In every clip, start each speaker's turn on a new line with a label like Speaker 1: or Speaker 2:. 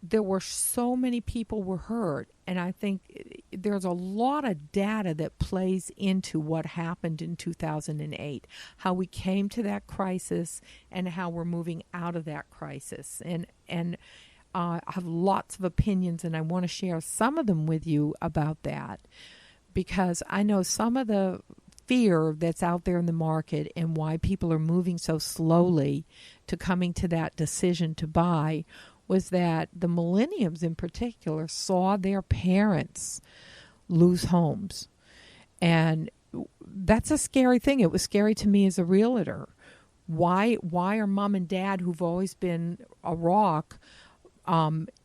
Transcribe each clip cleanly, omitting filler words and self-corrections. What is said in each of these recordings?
Speaker 1: there were so many people were hurt, and I think there's a lot of data that plays into what happened in 2008, how we came to that crisis and how we're moving out of that crisis. And I have lots of opinions, and I want to share some of them with you about that, because I know some of the fear that's out there in the market and why people are moving so slowly to coming to that decision to buy was that the millennials in particular saw their parents lose homes. And that's a scary thing. It was scary to me as a realtor. Why are mom and dad, who've always been a rock,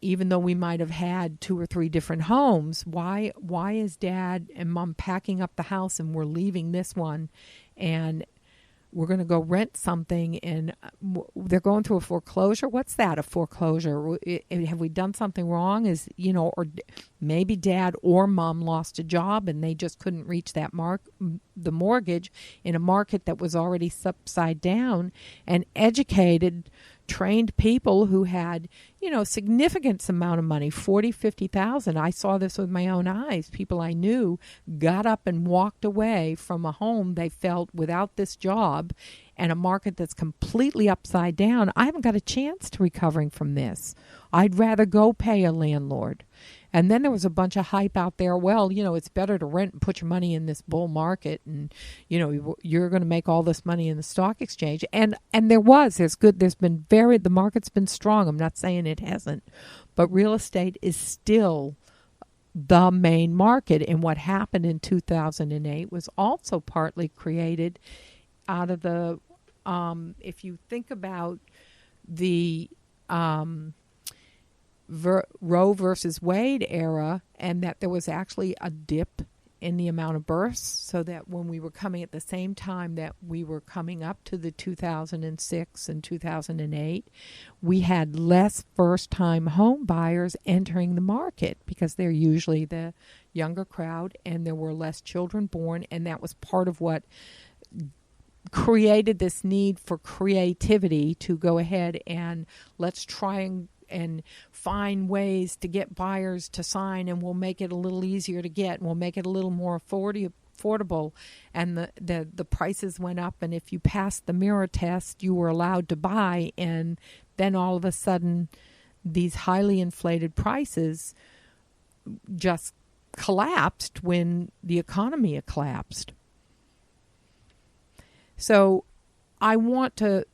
Speaker 1: even though we might have had 2 or 3 different homes, why is dad and mom packing up the house and we're leaving this one and we're going to go rent something, and they're going through a foreclosure? What's that, a foreclosure? Have we done something wrong? Or maybe dad or mom lost a job and they just couldn't reach that the mortgage in a market that was already upside down, and educated, trained people who had, significant amount of money, 40, 50,000. I saw this with my own eyes. People I knew got up and walked away from a home they felt without this job and a market that's completely upside down. I haven't got a chance to recovering from this. I'd rather go pay a landlord. And then there was a bunch of hype out there. Well, it's better to rent and put your money in this bull market, and you're going to make all this money in the stock exchange. And the market's been strong. I'm not saying it hasn't, but real estate is still the main market. And what happened in 2008 was also partly created out of the if you think about the Roe versus Wade era, and that there was actually a dip in the amount of births, so that when we were coming at the same time that we were coming up to the 2006 and 2008, we had less first-time home buyers entering the market because they're usually the younger crowd, and there were less children born, and that was part of what created this need for creativity to go ahead and let's try and find ways to get buyers to sign, and we'll make it a little easier to get, and we'll make it a little more affordable. And the prices went up, and if you passed the mirror test, you were allowed to buy. And then all of a sudden, these highly inflated prices just collapsed when the economy collapsed. So I want to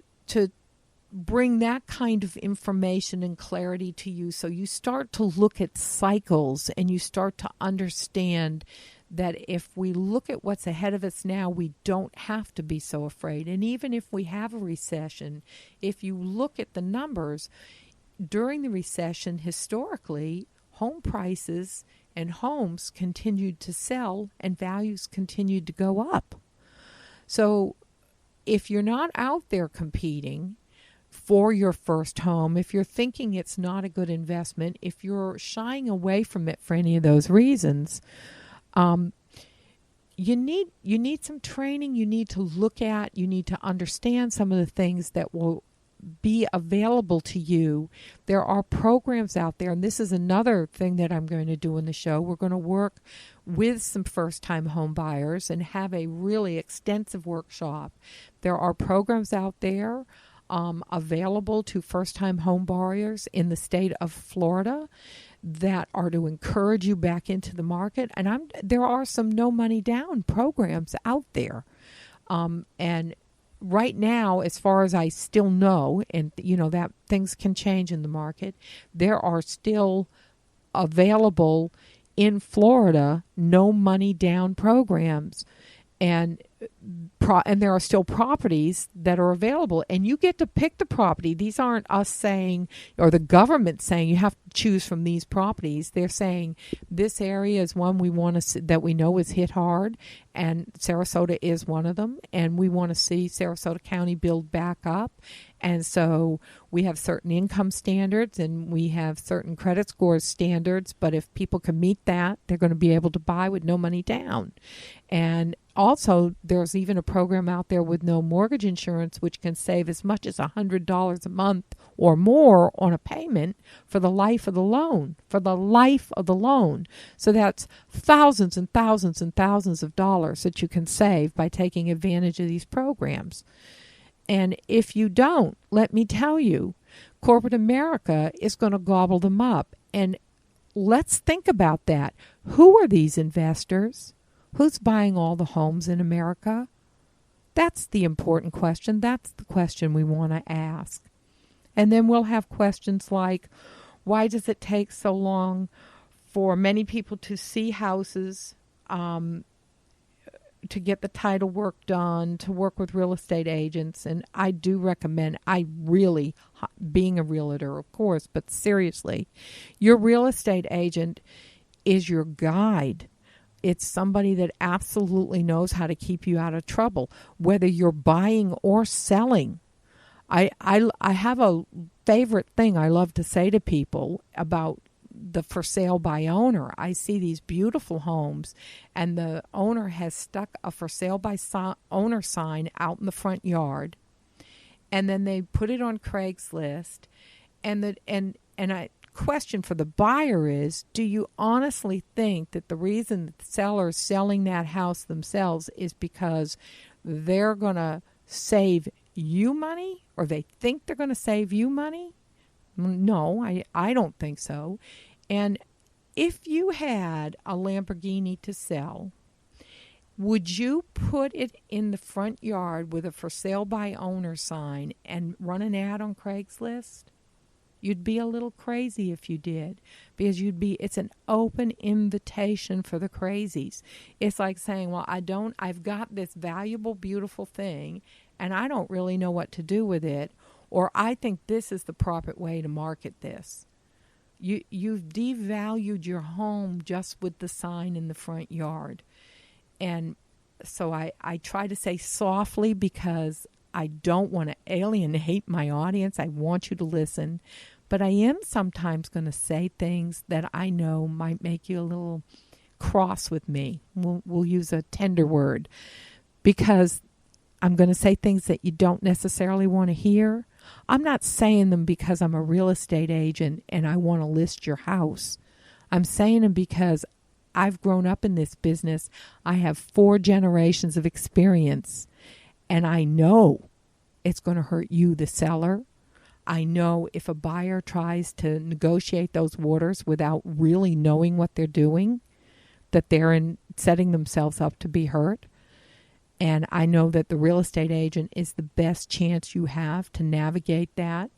Speaker 1: bring that kind of information and clarity to you, so you start to look at cycles and you start to understand that if we look at what's ahead of us now, we don't have to be so afraid. And even if we have a recession, if you look at the numbers, during the recession, historically, home prices and homes continued to sell and values continued to go up. So if you're not out there competing for your first home, if you're thinking it's not a good investment, if you're shying away from it for any of those reasons, you need some training. You need to look at, you need to understand some of the things that will be available to you. There are programs out there, and this is another thing that I'm going to do in the show. We're going to work with some first-time home buyers and have a really extensive workshop. There are programs out there available to first-time home buyers in the state of Florida that are to encourage you back into the market. And there are some no money down programs out there. And right now, as far as I still know, and that things can change in the market, there are still available in Florida no money down programs. And there are still properties that are available, and you get to pick the property. These aren't us saying, or the government saying, you have to choose from these properties. They're saying this area is one we want to see, that we know is hit hard, and Sarasota is one of them, and we want to see Sarasota County build back up. And so we have certain income standards and we have certain credit score standards, but if people can meet that, they're going to be able to buy with no money down. And also, there's even a program out there with no mortgage insurance, which can save as much as $100 a month or more on a payment for the life of the loan. For the life of the loan. So that's thousands and thousands and thousands of dollars that you can save by taking advantage of these programs. And if you don't, let me tell you, corporate America is going to gobble them up. And let's think about that. Who are these investors? Who's buying all the homes in America? That's the important question. That's the question we want to ask. And then we'll have questions like, why does it take so long for many people to see houses, to get the title work done, to work with real estate agents? And I do recommend, being a realtor, of course, but seriously, your real estate agent is your guide. It's somebody that absolutely knows how to keep you out of trouble, whether you're buying or selling. I have a favorite thing I love to say to people about the for sale by owner. I see these beautiful homes, and the owner has stuck a for sale by owner sign out in the front yard, and then they put it on Craigslist, and I question for the buyer is, do you honestly think that the reason that the seller is selling that house themselves is because they're going to save you money, or they think they're going to save you money? No, I don't think so. And if you had a Lamborghini to sell, would you put it in the front yard with a for sale by owner sign and run an ad on Craigslist? You'd be a little crazy if you did, because it's an open invitation for the crazies. It's like saying, well, I've got this valuable, beautiful thing, and I don't really know what to do with it, or I think this is the proper way to market this. You've devalued your home just with the sign in the front yard. And so I try to say softly, because I don't want to alienate my audience. I want you to listen. But I am sometimes going to say things that I know might make you a little cross with me. We'll use a tender word, because I'm going to say things that you don't necessarily want to hear. I'm not saying them because I'm a real estate agent and I want to list your house. I'm saying them because I've grown up in this business. I have 4 generations of experience, and I know it's going to hurt you, the seller. I know if a buyer tries to negotiate those waters without really knowing what they're doing, that they're setting themselves up to be hurt. And I know that the real estate agent is the best chance you have to navigate that.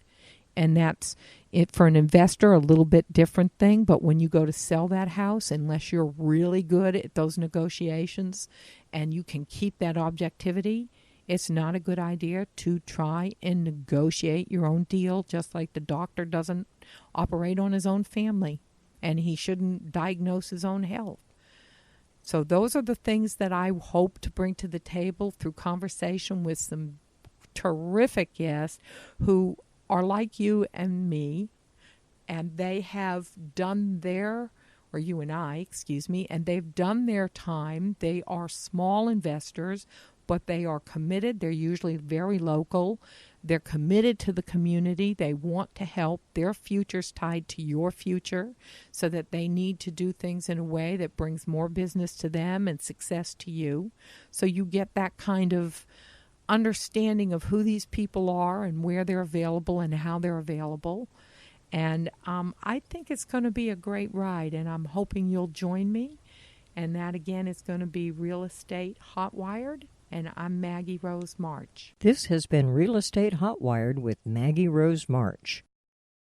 Speaker 1: And that's it for an investor, a little bit different thing. But when you go to sell that house, unless you're really good at those negotiations and you can keep that objectivity, it's not a good idea to try and negotiate your own deal, just like the doctor doesn't operate on his own family, and he shouldn't diagnose his own health. So those are the things that I hope to bring to the table through conversation with some terrific guests who are like you and me, and they have done or you and I, excuse me, and they've done their time. They are small investors, but they are committed. They're usually very local. They're committed to the community. They want to help. Their future's tied to your future, so that they need to do things in a way that brings more business to them and success to you. So you get that kind of understanding of who these people are and where they're available and how they're available. And I think it's going to be a great ride, and I'm hoping you'll join me. And that, again, is going to be Real Estate Hotwired. And I'm Maggie Rose March.
Speaker 2: This has been Real Estate Hotwired with Maggie Rose March.